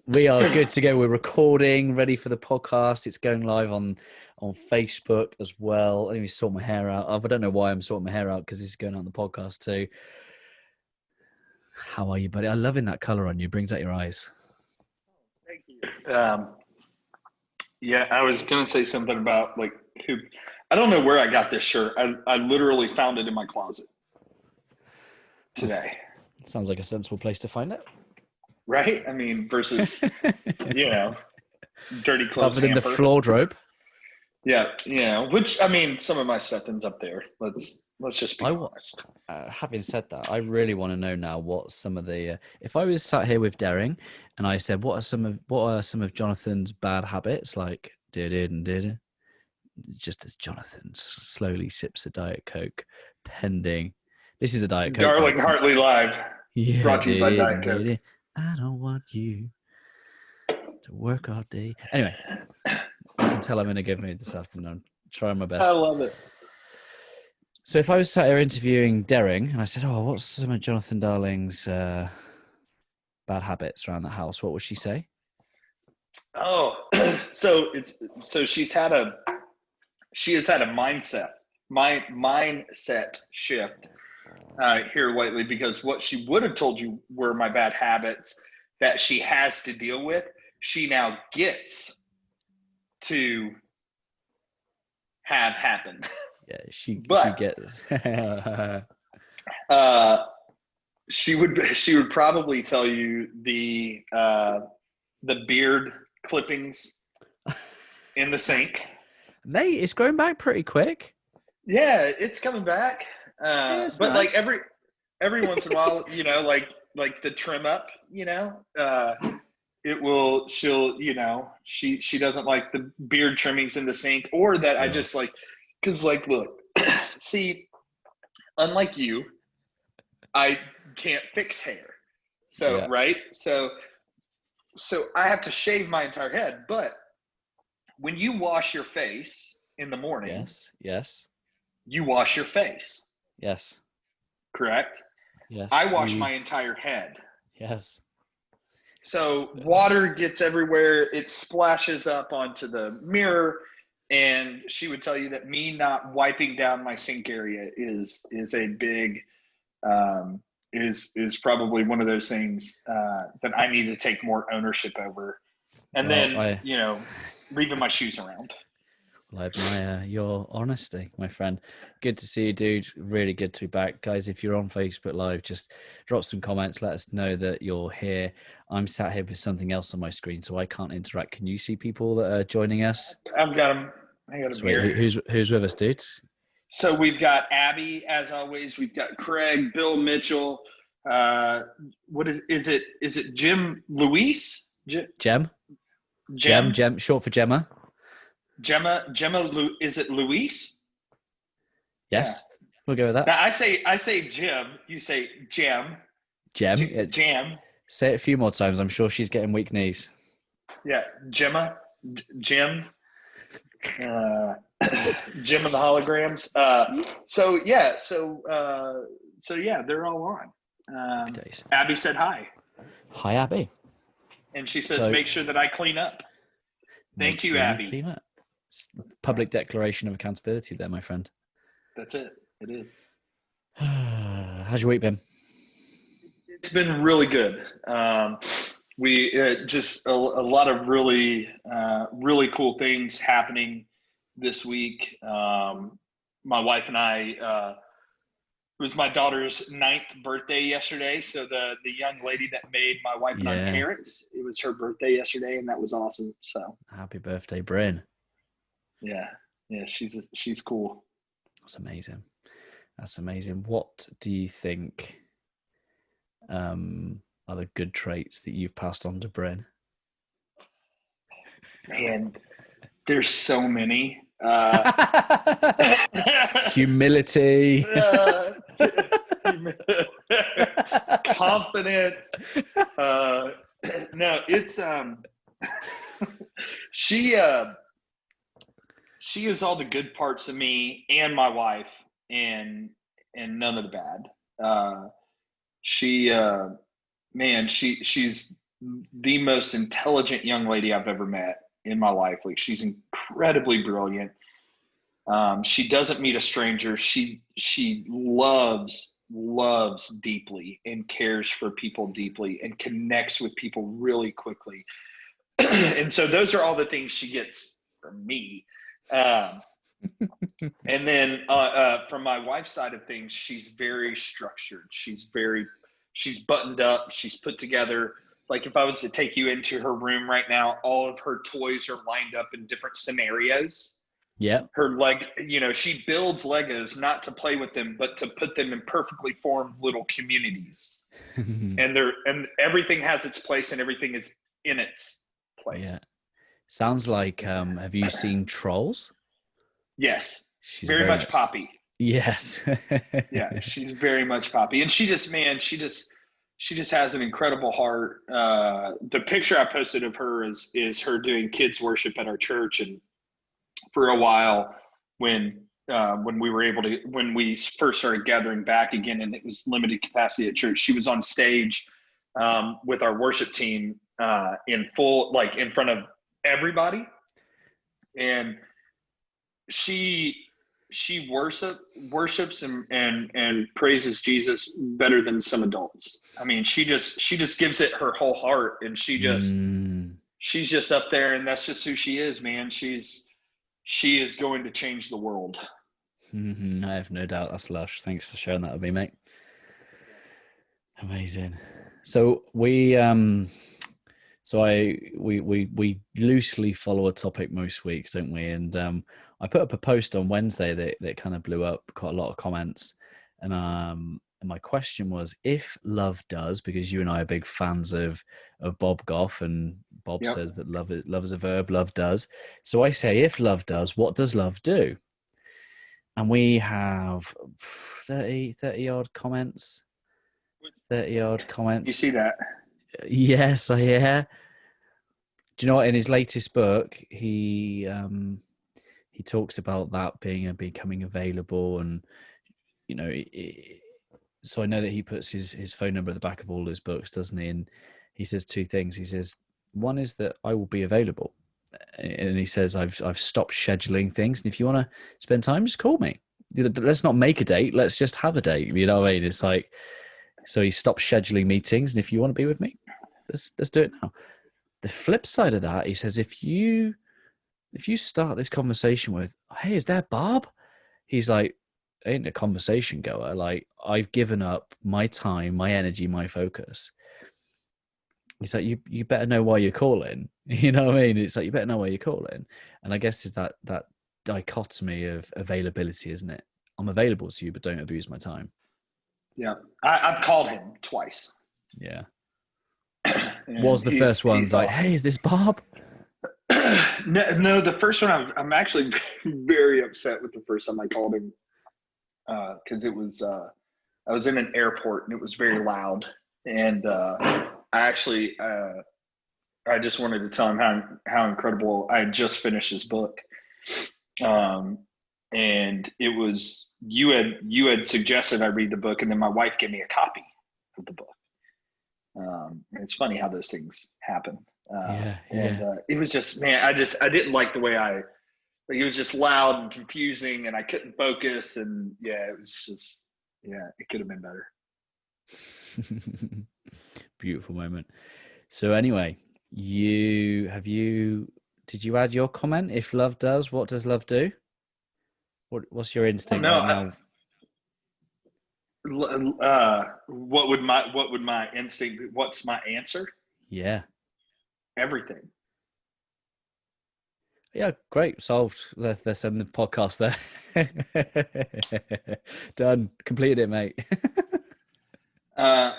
We are good to go. We're recording, ready for the podcast. It's going live on Facebook as well. Let me sort my hair out. I don't know why I'm sorting my hair out because it's going on the podcast too. How are you, buddy? I'm loving that color on you. Brings out your eyes. Thank you. Yeah, I was going to say something about who. I don't know where I got this shirt. I literally found it in my closet today. Sounds like a sensible place to find it. Right? I mean, versus, dirty clothes. Other than the floor robe. Yeah, which, I mean, some of my stuff ends up there. Let's just be honest. Having said that, I really want to know now what some of the if I was sat here with Daring and I said, what are some of Jonathan's bad habits, like did just as Jonathan slowly sips a Diet Coke, pending. This is a Diet Coke. Darling Hartley Live, brought to you by Diet Coke. I don't want you to work all day. Anyway, I can tell I'm in a good mood this afternoon. Trying my best. I love it. So if I was sat here interviewing Daring and I said, "Oh, what's some of Jonathan Darling's bad habits around the house?" What would she say? Oh, so she has had a mindset shift here lately, because what she would have told you were my bad habits that she has to deal with, she now gets to have happen. Yeah, she gets. She would probably tell you the beard clippings in the sink. Mate, it's going back pretty quick. Yeah, it's coming back. Yeah, but nice. like every once in a while, like the trim up, she doesn't like the beard trimmings in the sink, or that I just because look, see, unlike you, I can't fix hair. So, yeah. Right. So I have to shave my entire head, but when you wash your face in the morning, yes, you wash your face. Yes. Correct? Yes. I wash my entire head. Yes. So water gets everywhere. It splashes up onto the mirror. And she would tell you that me not wiping down my sink area is a big, is probably one of those things that I need to take more ownership over. And leaving my shoes around. I admire your honesty, my friend. Good to see you, dude. Really good to be back. Guys, if you're on Facebook Live, just drop some comments. Let us know that you're here. I'm sat here with something else on my screen, so I can't interact. Can you see people that are joining us? I've got them. I got them here. Who's with us, dude? So we've got Abby, as always. We've got Craig, Bill Mitchell. What is it? Is it Jim Luis? Gem, short for Gemma. Gemma, is it Luis? Yes, yeah. We'll go with that. Now I say Jim, you say Jam. Jam. Jam. Say it a few more times. I'm sure she's getting weak knees. Yeah, Gemma, Jim, Jim and the holograms. So they're all on. Abby said hi. Hi, Abby. And she says, make sure that I clean up. Thank you, Abby. Clean up. Public declaration of accountability there, my friend. That's it. It is. How's your week been? It's been really good. We just a lot of really cool things happening this week. My wife and I, it was my daughter's 9th birthday yesterday. So the young lady that made my wife and I parents, it was her birthday yesterday, and that was awesome. So happy birthday, Bryn. Yeah, she's cool. That's amazing. What do you think are the good traits that you've passed on to Bryn? Man, there's so many. Humility. Confidence. No, it's she is all the good parts of me and my wife, and none of the bad. She's the most intelligent young lady I've ever met in my life. Like, she's incredibly brilliant. She doesn't meet a stranger. She loves deeply and cares for people deeply and connects with people really quickly. And so those are all the things she gets from me. And then from my wife's side of things, she's very structured. She's buttoned up. She's put together. Like, if I was to take you into her room right now, all of her toys are lined up in different scenarios. Yeah. She builds Legos not to play with them, but to put them in perfectly formed little communities. and everything has its place and everything is in its place. Yeah. Sounds like, have you seen Trolls? Yes. She's very much Poppy. Yes. Yeah, she's very much Poppy. And she just has an incredible heart. The picture I posted of her is her doing kids worship at our church. And for a while, when we first started gathering back again, and it was limited capacity at church, she was on stage with our worship team in full, like, in front of everybody. And she worships and praises Jesus better than some adults. I mean, she just gives it her whole heart, and she's just up there, and that's just who she is, man. She is going to change the world. I have no doubt. That's lush. Thanks for sharing that with me, mate. Amazing. So we loosely follow a topic most weeks, don't we? And I put up a post on Wednesday that kind of blew up quite a lot of comments. And my question was, if love does, because you and I are big fans of Bob Goff, and Bob says that love is a verb, love does. So I say, if love does, what does love do? And we have 30 odd comments. 30 odd comments. You see that? Yes, I hear. Do you know what? In his latest book, he talks about that becoming available, and so I know that he puts his phone number at the back of all his books, doesn't he? And he says two things. He says, one is that I will be available, and he says I've stopped scheduling things, and if you want to spend time, just call me. Let's not make a date. Let's just have a date. You know what I mean? It's like, so he stopped scheduling meetings, and if you want to be with me, let's do it now. The flip side of that, he says, if you start this conversation with, hey, is that Bob? He's like, ain't a conversation goer. Like, I've given up my time, my energy, my focus. He's like, you better know why you're calling. You know what I mean? It's like, you better know why you're calling. And I guess it's that dichotomy of availability, isn't it? I'm available to you, but don't abuse my time. Yeah. I've called him twice. Yeah. Was the first one like, awesome. Hey, is this Bob? No, the first one, I'm actually very upset with the first time I called him, because it was I was in an airport and it was very loud, and I just wanted to tell him how incredible I had just finished his book, and it was you had suggested I read the book, and then my wife gave me a copy of the book. It's funny how those things happen. And it was just, man, I didn't like the way it was just loud and confusing, and I couldn't focus, and it was just, it could have been better. Beautiful moment. So anyway, did you add your comment? If love does, what does love do? What's your instinct right now? What would my instinct be? What's my answer? Yeah. Everything. Yeah, great. Solved. Let's end the podcast there. Done. Completed it, mate. No,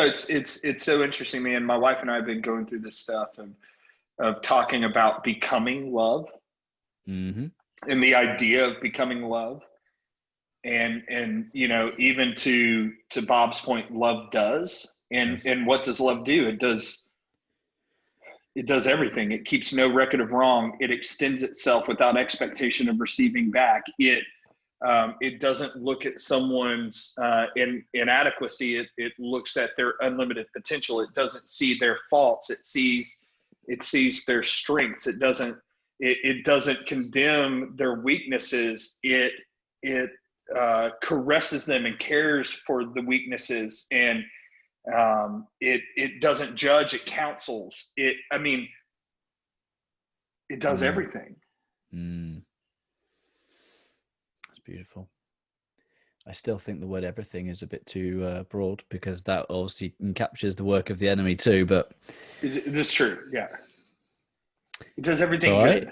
it's so interesting, man. My wife and I have been going through this stuff of talking about becoming love, and the idea of becoming love. And even to Bob's point, love does. And what does love do? It does everything. It keeps no record of wrong. It extends itself without expectation of receiving back. It It doesn't look at someone's inadequacy. It looks at their unlimited potential. It doesn't see their faults. It sees their strengths. It doesn't condemn their weaknesses. It caresses them and cares for the weaknesses, and it doesn't judge. It counsels. It does everything. That's beautiful. I still think the word everything is a bit too broad, because that obviously captures the work of the enemy too, but it's true. Yeah. It does everything so good.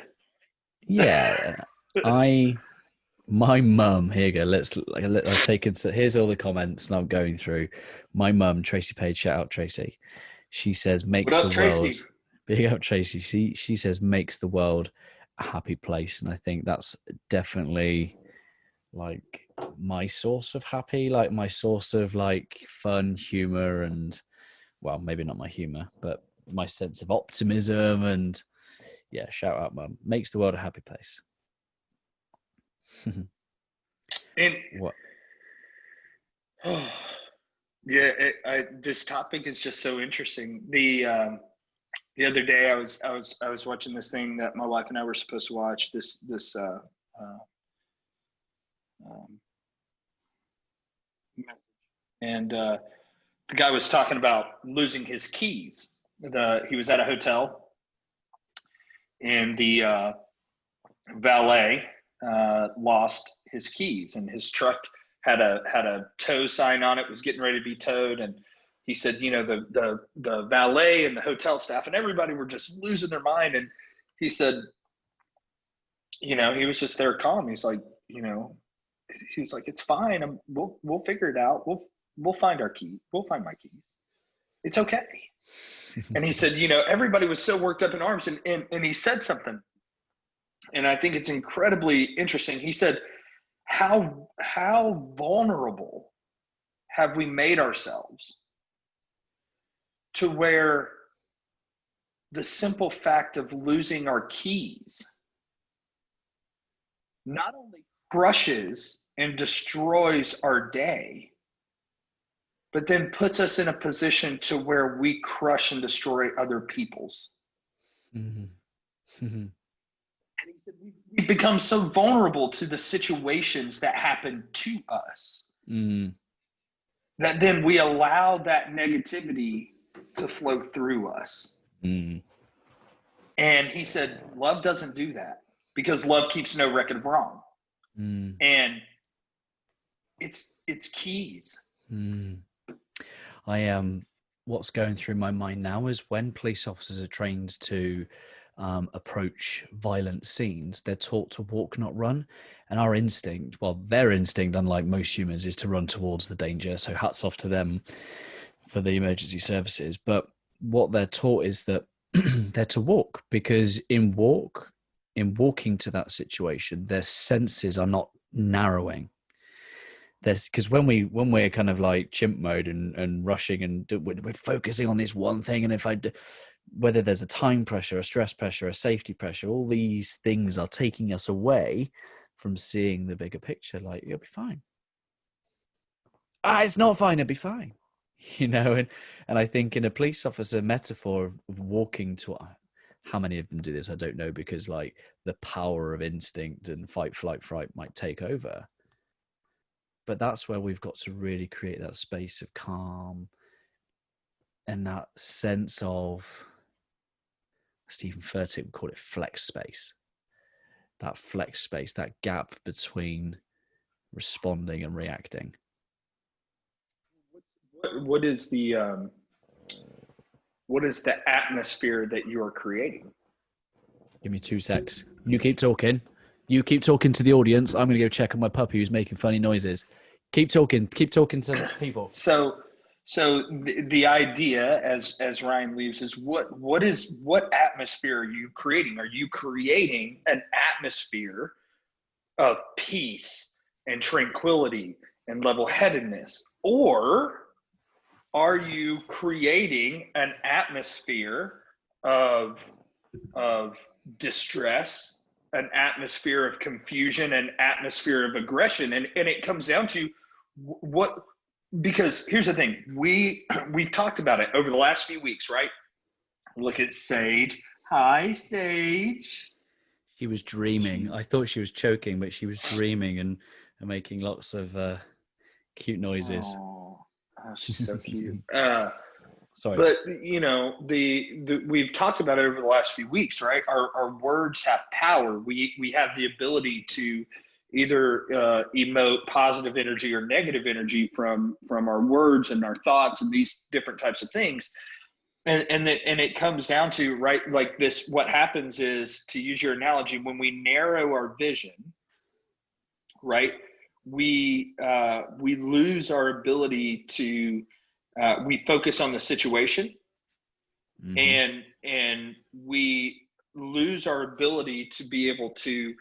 My mum, here you go. I've taken, so here's all the comments and I'm going through. My mum, Tracy Page, shout out Tracy. She says, makes What up, the Tracy? world, big up Tracy. She says, makes the world a happy place. And I think that's definitely like my source of happy, like my source of like fun, humor, and, well, maybe not my humor, but my sense of optimism. And yeah, shout out mum, makes the world a happy place. And what? This topic is just so interesting. The other day I was watching this thing that my wife and I were supposed to watch. And the guy was talking about losing his keys. He was at a hotel, and the valet lost his keys, and his truck had a tow sign on it, was getting ready to be towed. And he said, the valet and the hotel staff and everybody were just losing their mind. And he said, he was just there calm. He's like, it's fine. We'll figure it out. We'll find our key. We'll find my keys. It's okay. And he said, everybody was so worked up in arms, and he said something, and I think it's incredibly interesting. He said, how vulnerable have we made ourselves to where the simple fact of losing our keys not only crushes and destroys our day, but then puts us in a position to where we crush and destroy other people's. Mm-hmm. Mm-hmm. And he said, we've become so vulnerable to the situations that happen to us that then we allow that negativity to flow through us. And he said, love doesn't do that, because love keeps no record of wrong. And it's keys. What's going through my mind now is when police officers are trained to approach violent scenes, they're taught to walk, not run. And our instinct, well, their instinct, unlike most humans, is to run towards the danger. So hats off to them for the emergency services. But what they're taught is that they're to walk, because in walking to that situation, their senses are not narrowing. Because when we're kind of like chimp mode and rushing, and we're focusing on this one thing, and whether there's a time pressure, a stress pressure, a safety pressure, all these things are taking us away from seeing the bigger picture. Like, you'll be fine. It's not fine. It'll be fine. And I think in a police officer metaphor of walking to, how many of them do this, I don't know, because like the power of instinct and fight, flight, fright might take over. But that's where we've got to really create that space of calm and that sense of, Stephen Furtick would call it flex space. That flex space, that gap between responding and reacting. What is the atmosphere that you are creating? Give me 2 secs. You keep talking. You keep talking to the audience. I'm going to go check on my puppy who's making funny noises. Keep talking to people. So the idea, as Ryan leaves, is what atmosphere are you creating? Are you creating an atmosphere of peace and tranquility and level-headedness, or are you creating an atmosphere of distress an atmosphere of confusion, an atmosphere of aggression. And it comes down to what, because here's the thing, we've talked about it over the last few weeks, right? Look at Sage. Hi, Sage. She was dreaming. I thought she was choking, but she was dreaming and making lots of cute noises. Oh, she's so cute. Sorry. But you know, we've talked about it over the last few weeks, right? Our words have power. We have the ability to either emote positive energy or negative energy from our words and our thoughts and these different types of things. And it comes down to, right, like this, what happens is, to use your analogy, when we narrow our vision, right, we lose our ability to we focus on the situation, and we lose our ability to be able to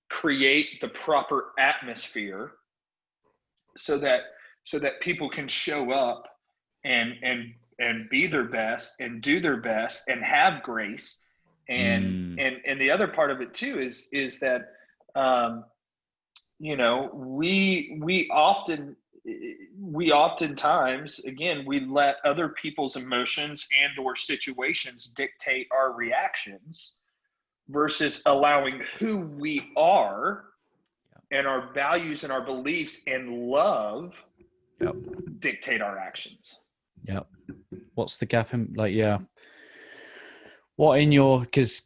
create the proper atmosphere so that people can show up and be their best and do their best and have grace. And the other part of it too is that you know, we oftentimes, again, we let other people's emotions and or situations dictate our reactions versus allowing who we are and our values and our beliefs and love dictate our actions. Yep. What's the gap in, like, what in your, because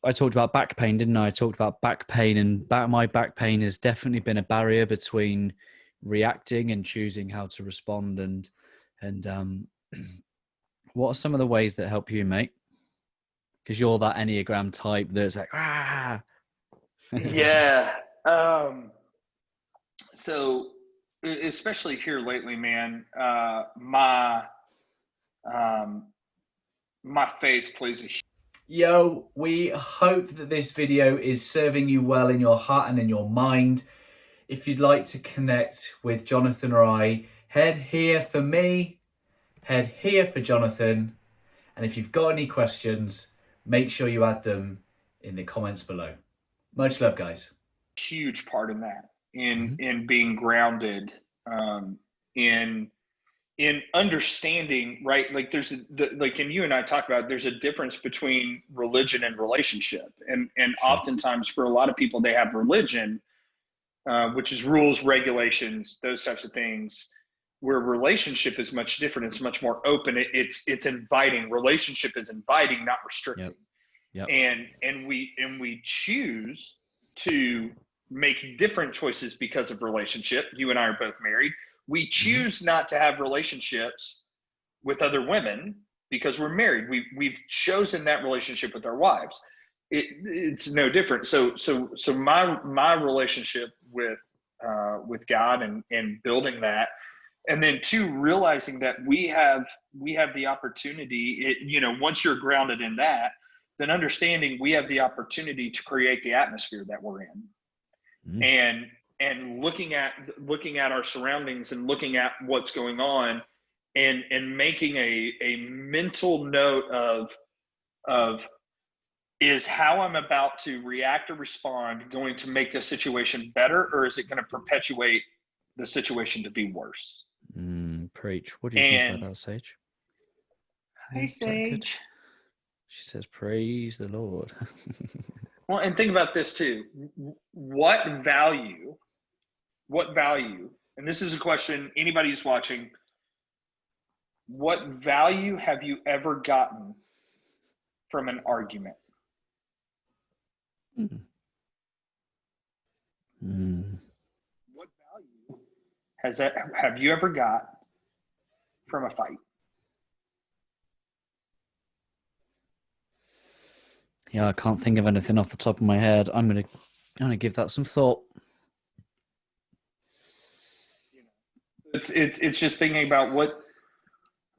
I talked about back pain, didn't I? I talked about back pain, and my back pain has definitely been a barrier between reacting and choosing how to respond. And what are some of the ways that help you, mate? Because you're that Enneagram type that's like, ah. Yeah. So especially here lately, man, my faith plays a huge. Yo, we hope that this video is serving you well in your heart and in your mind. If you'd like to connect with Jonathan or I, head here for me, head here for Jonathan. And if you've got any questions, make sure you add them in the comments below. Much love, guys. Huge part in that, in being grounded, in understanding, right? Like like, and you and I talk about, there's a difference between religion and relationship. And oftentimes for a lot of people, they have religion, which is rules, regulations, those types of things, where relationship is much different. It's much more open. It's inviting. Relationship is inviting, not restricting. Yep. And we choose to make different choices because of relationship. You and I are both married. We choose not to have relationships with other women because we're married. We've chosen that relationship with our wives. It's no different. So my relationship with God and building that, and then two, realizing that we have the opportunity. You know, once you're grounded in that, then understanding we have the opportunity to create the atmosphere that we're in, and looking at our surroundings and looking at what's going on, and making a mental note of is how I'm about to react or respond going to make the situation better, or is it going to perpetuate the situation to be worse? Preach. What do you think about that, Sage? Hey, Sage. She says, praise the Lord. Well, and think about this too. What value, and this is a question, anybody who's watching, what value have you ever gotten from an argument? What value have you ever got from a fight? Yeah, I can't think of anything off the top of my head. I'm gonna give that some thought. It's just thinking about what,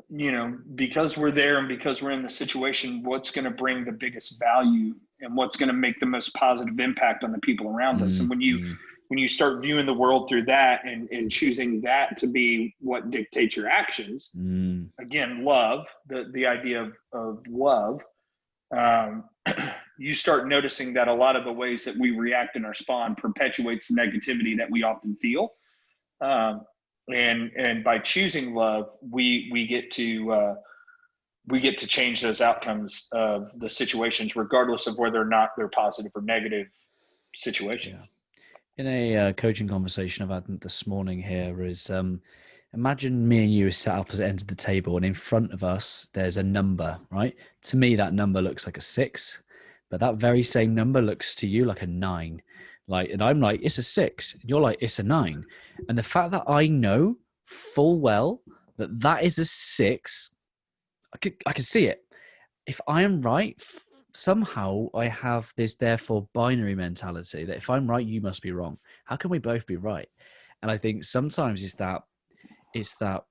you know, because we're there and because we're in the situation, what's going to bring the biggest value and what's going to make the most positive impact on the people around us. And when you start viewing the world through that and choosing that to be what dictates your actions, again, love, the idea of love, you start noticing that a lot of the ways that we react and respond perpetuates the negativity that we often feel. And by choosing love, we get to change those outcomes of the situations, regardless of whether or not they're positive or negative situations. Yeah. In a coaching conversation I've had this morning here is, imagine me and you are sat up at the end of the table, and in front of us there's a number, right? To me, that number looks like a 6, but that very same number looks to you like a 9. Like, and I'm like, it's a 6. And you're like, it's a 9. And the fact that I know full well that that is a 6, I can see it. If I am right, somehow I have this therefore binary mentality that if I'm right, you must be wrong. How can we both be right? And I think sometimes it's that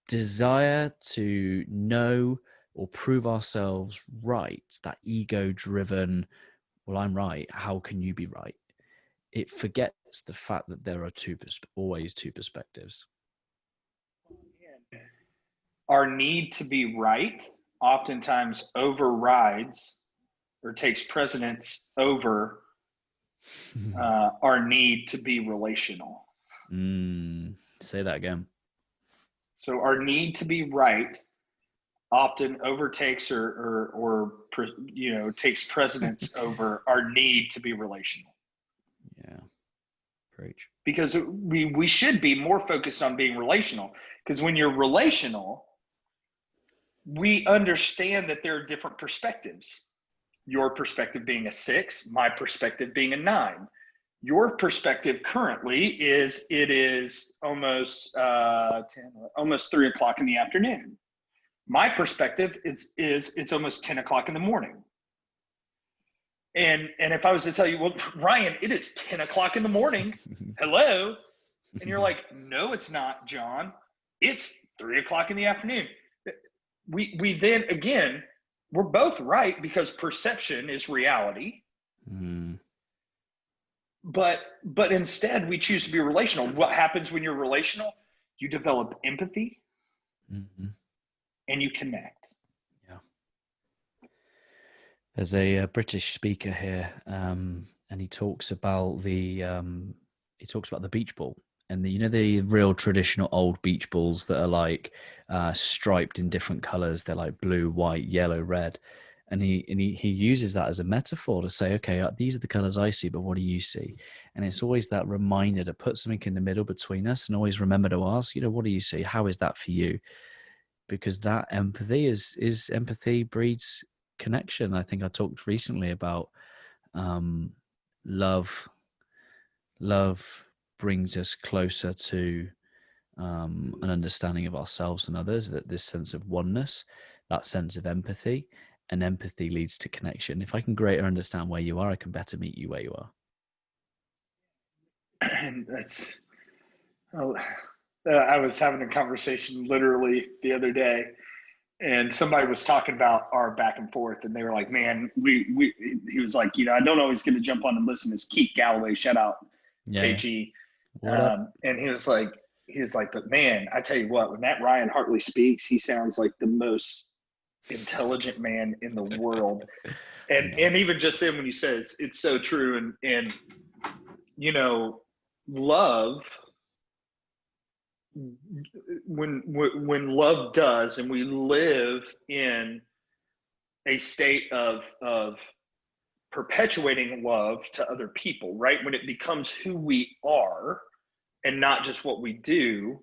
desire to know or prove ourselves right, that ego-driven, well, I'm right, how can you be right? It forgets the fact that there are always two perspectives. Our need to be right oftentimes overrides or takes precedence over our need to be relational. Say that again. So our need to be right often overtakes or takes precedence over our need to be relational. Yeah, preach. Because we should be more focused on being relational. Because when you're relational, we understand that there are different perspectives. Your perspective being a 6, my perspective being a 9. Your perspective currently is almost 3 o'clock in the afternoon. My perspective is it's almost 10 o'clock in the morning. And if I was to tell you, well, Ryan, it is 10 o'clock in the morning. Hello. And you're like, no, it's not, John. It's 3 o'clock in the afternoon. We then, again, we're both right because perception is reality. But instead we choose to be relational. What happens when you're relational? You develop empathy and you connect. Yeah. There's a British speaker here, and he talks about the beach ball. And the real traditional old beach balls that are like striped in different colors. They're like blue, white, yellow, red. And he uses that as a metaphor to say, okay, these are the colors I see, but what do you see? And it's always that reminder to put something in the middle between us and always remember to ask, what do you see? How is that for you? Because that empathy is empathy breeds connection. I think I talked recently about love brings us closer to an understanding of ourselves and others, that this sense of oneness, that sense of empathy, and empathy leads to connection. If I can greater understand where you are, I can better meet you where you are. And I was having a conversation literally the other day, and somebody was talking about our back and forth, and they were like, man, he was like, I don't always get to jump on and listen to Keith Galloway, shout out KG. And he was like, but man, I tell you what, when that Ryan Hartley speaks, he sounds like the most intelligent man in the world. And even just then when he says it's so true, and love, when love does, and we live in a state of perpetuating love to other people, right? When it becomes who we are and not just what we do,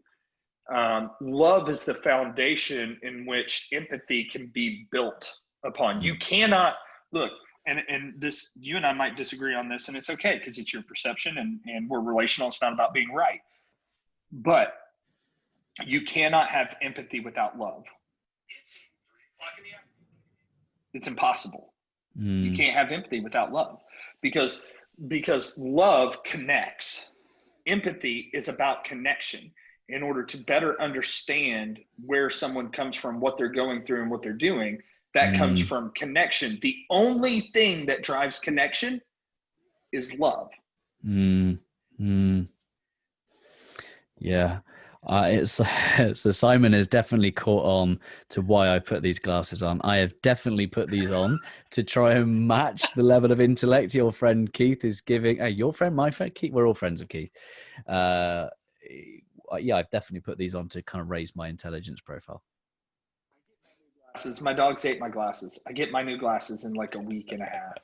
love is the foundation in which empathy can be built upon. You cannot look, and this, you and I might disagree on this, and it's okay because it's your perception, and we're relational. It's not about being right, but you cannot have empathy without love. It's impossible. You can't have empathy without love, because love connects. Empathy is about connection. In order to better understand where someone comes from, what they're going through, and what they're doing, that comes from connection. The only thing that drives connection is love. Yeah. It's so Simon has definitely caught on to why I put these glasses on. I have definitely put these on to try and match the level of intellect your friend Keith is giving. Hey, your friend, my friend Keith, we're all friends of Keith. Yeah, I've definitely put these on to kind of raise my intelligence profile. Glasses. My dogs ate my glasses. I get my new glasses in like a week and a half,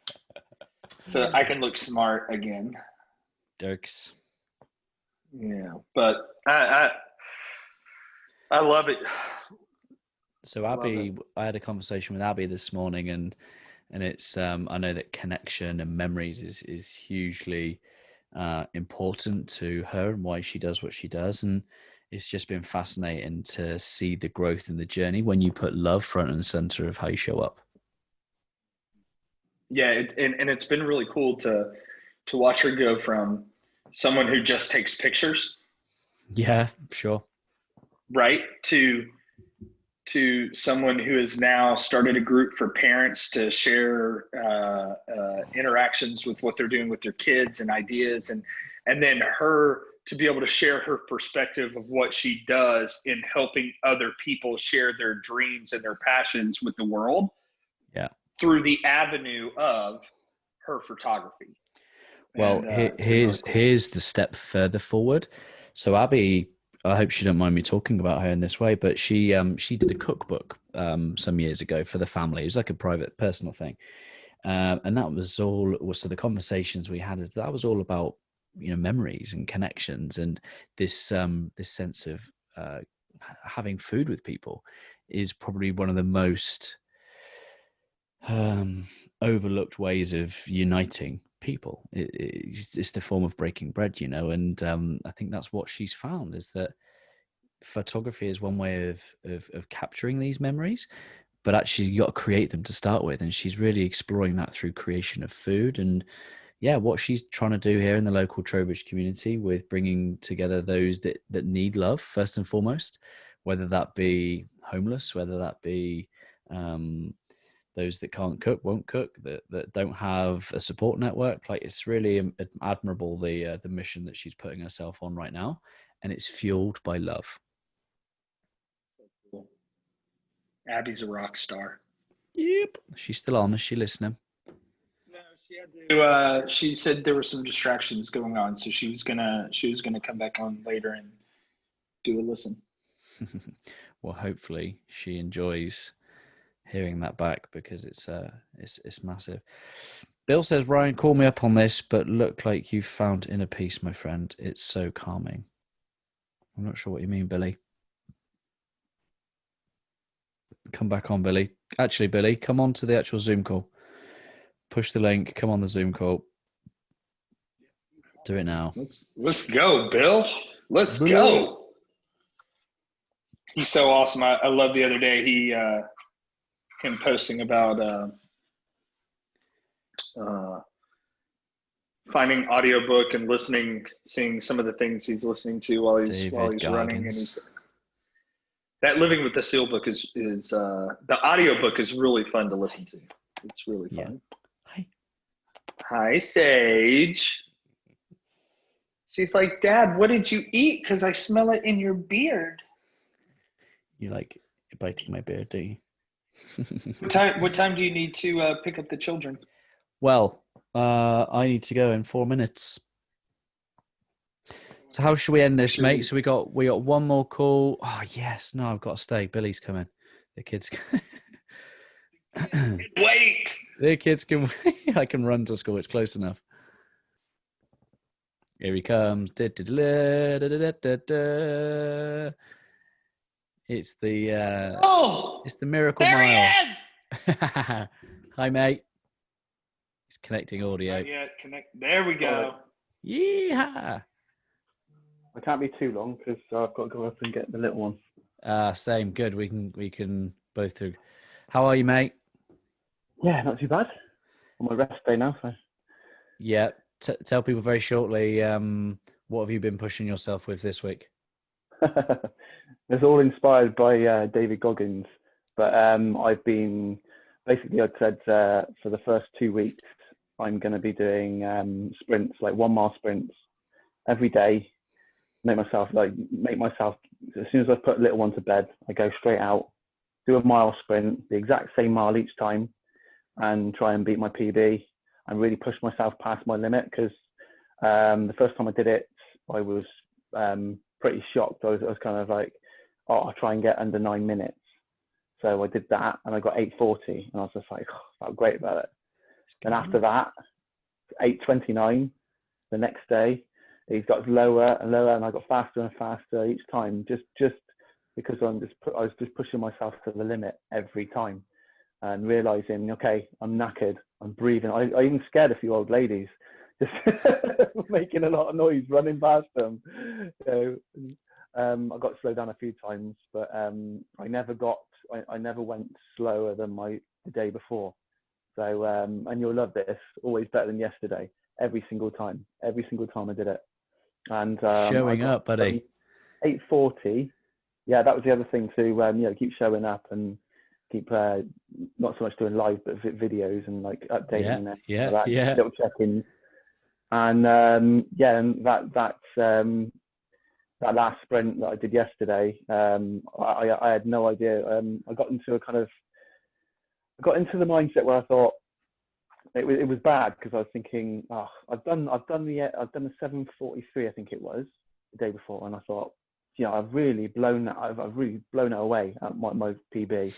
so I can look smart again. Dirks. Yeah, but I love it. So Abby, I had a conversation with Abby this morning, and it's I know that connection and memories is hugely important to her and why she does what she does, and it's just been fascinating to see the growth in the journey when you put love front and center of how you show up. Yeah, and it's been really cool to watch her go from someone who just takes pictures, Yeah, sure. right, to someone who has now started a group for parents to share interactions with what they're doing with their kids and ideas, and then her to be able to share her perspective of what she does in helping other people share their dreams and their passions with the world. Yeah. Through the avenue of her photography. Well, here's the step further forward. So Abby, I hope she don't mind me talking about her in this way, but she did a cookbook some years ago for the family. It was like a private, personal thing, and that was all. So the conversations we had that was all about memories and connections, and this this sense of having food with people is probably one of the most overlooked ways of uniting people. It's the form of breaking bread, and I think that's what she's found, is that photography is one way of capturing these memories, but actually you got to create them to start with, and she's really exploring that through creation of food. And yeah, what she's trying to do here in the local Trowbridge community with bringing together those that need love first and foremost, whether that be homeless, whether that be those that can't cook, won't cook, that don't have a support network. Like, it's really admirable, the mission that she's putting herself on right now, and it's fueled by love. Cool. Abby's a rock star. Yep. She's still on. Is she listening? No, she had to. She said there were some distractions going on, so she was gonna come back on later and do a listen. Well, hopefully she enjoys hearing that back, because it's massive. Bill says, Ryan, call me up on this, but look like you've found inner peace, my friend. It's so calming. I'm not sure what you mean, Billy. Come back on, Billy. Actually, Billy, come on to the actual Zoom call. Push the link. Come on the Zoom call. Do it now. Let's go, Bill. Let's go. He's so awesome. I love the other day him posting about finding audiobook and seeing some of the things he's listening to while he's running. And that Living with the Seal book is the audiobook is really fun to listen to. It's really fun. Yeah. Hi, Sage. She's like, Dad, what did you eat? Because I smell it in your beard. You like biting my beard, do you? What time do you need to pick up the children? Well, I need to go in 4 minutes. So how should we end this, mate? So we got one more call. Oh yes, no, I've got to stay. Billy's coming. The kids. Wait. The kids can wait. I can run to school. It's close enough. Here he comes. It's the it's the Miracle there Mile. He is! Hi, mate. He's connecting audio. There we go. Yeehaw! I can't be too long because I've got to go up and get the little one. Same. Good. We can both through. How are you, mate? Yeah, not too bad. On my rest day now. So. Yeah. Tell people very shortly. What have you been pushing yourself with this week? It's all inspired by David Goggins, but I've been basically. I'd said for the first 2 weeks, I'm going to be doing sprints, like 1 mile sprints every day. make myself as soon as I put little one to bed, I go straight out, do a mile sprint, the exact same mile each time, and try and beat my PB and really push myself past my limit. Because the first time I did it, I was pretty shocked. I was kind of like, oh, I'll try and get under 9 minutes. So I did that and I got 8:40, and I was just like, oh, I felt great about it. And after that, 8:29 the next day, it got lower and lower, and I got faster and faster each time, just because I was just pushing myself to the limit every time, and realizing, okay, I'm knackered, I'm breathing. I even scared a few old ladies, just making a lot of noise, running past them. So I got slowed down a few times, but I never went slower than the day before. So and you'll love this, always better than yesterday, every single time I did it. And showing up, buddy. 8:40. Yeah, that was the other thing too. Keep showing up and keep not so much doing live, but videos and like updating little check-ins. And and that last sprint that I did yesterday, I had no idea. I got into the mindset where I thought it was bad, because I was thinking, oh, I've done the 7:43, I think it was, the day before, and I thought, I've really blown it away at my PB.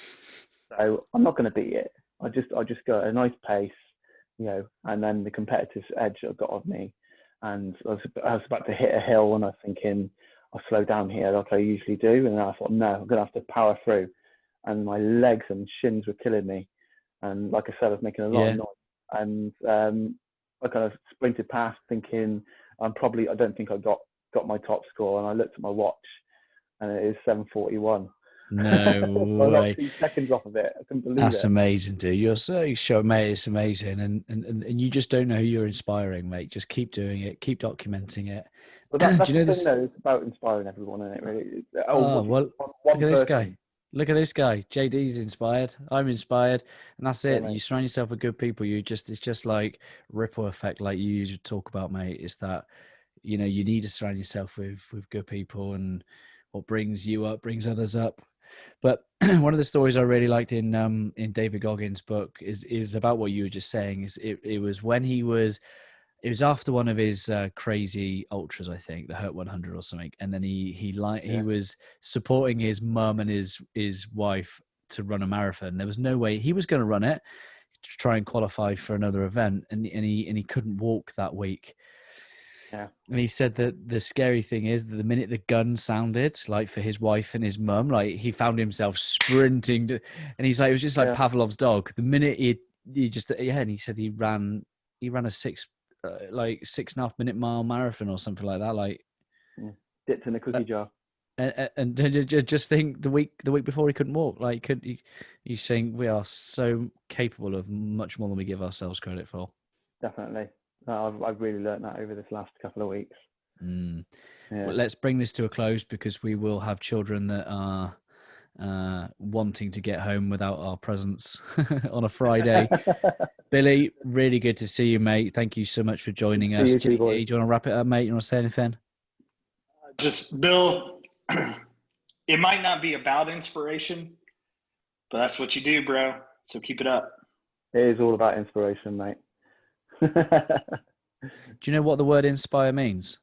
So I'm not going to beat it. I just go at a nice pace, and then the competitive edge got of me, and I was about to hit a hill, and I was thinking, I'll slow down here like I usually do, and then I thought, no, I'm going to have to power through, and my legs and shins were killing me, and like I said, I was making a lot of noise, and I kind of sprinted past, thinking I don't think I got my top score, and I looked at my watch, and it is 7:41. No way. 2 seconds off of it. I couldn't believe it. That's amazing, dude. You're so sure, mate. It's amazing, and you just don't know who you're inspiring, mate. Just keep doing it, keep documenting it. But that's the thing, though. It's about inspiring everyone, isn't it? Really. Look at this guy. Look at this guy. JD's inspired. I'm inspired, and that's it. You surround yourself with good people. It's just like ripple effect, like you usually talk about, mate. It's that you need to surround yourself with good people, and what brings you up brings others up. But one of the stories I really liked in David Goggins' book is about what you were just saying. It was when it was after one of his crazy ultras, I think, the Hurt 100 or something, and then he was supporting his mum and his wife to run a marathon. There was no way he was going to run it to try and qualify for another event, and he couldn't walk that week. Yeah. And he said that the scary thing is that the minute the gun sounded, like for his wife and his mum, like he found himself sprinting and he's like, it was just like Pavlov's dog. The minute he just, and he said he ran a 6.5 minute mile marathon or something like that. Like dipped in a cookie jar. And just think the week before he couldn't walk. Like he's saying we are so capable of much more than we give ourselves credit for. Definitely. I've really learned that over this last couple of weeks. Well, let's bring this to a close, because we will have children that are wanting to get home without our presence on a Friday. Billy, really good to see you, mate. Thank you so much for joining us. JD, do you want to wrap it up, mate? You want to say anything? Just, Bill, it might not be about inspiration, but that's what you do, bro. So keep it up. It is all about inspiration, mate. Do you know what the word inspire means?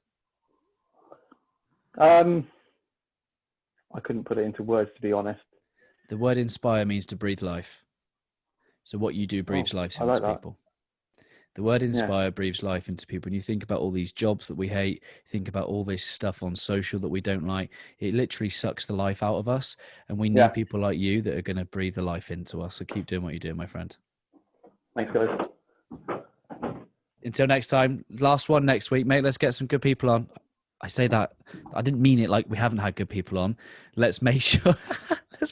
I couldn't put it into words, to be honest. The word inspire means to breathe life. So what you do breathes life into people. The word inspire breathes life into people. And you think about all these jobs that we hate, think about all this stuff on social that we don't like. It literally sucks the life out of us. And we need people like you that are going to breathe the life into us. So keep doing what you're doing, my friend. Thanks, guys. Until next time, last one next week, mate. Let's get some good people on. I say that, I didn't mean it like we haven't had good people on. Let's make sure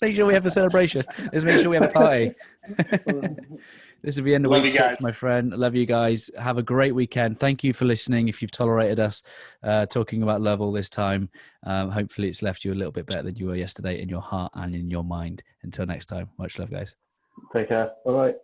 we have a celebration. Let's make sure we have a party. This will be end of week 6, my friend. I love you guys. Have a great weekend. Thank you for listening. If you've tolerated us talking about love all this time, hopefully it's left you a little bit better than you were yesterday in your heart and in your mind. Until next time, much love, guys. Take care. All right.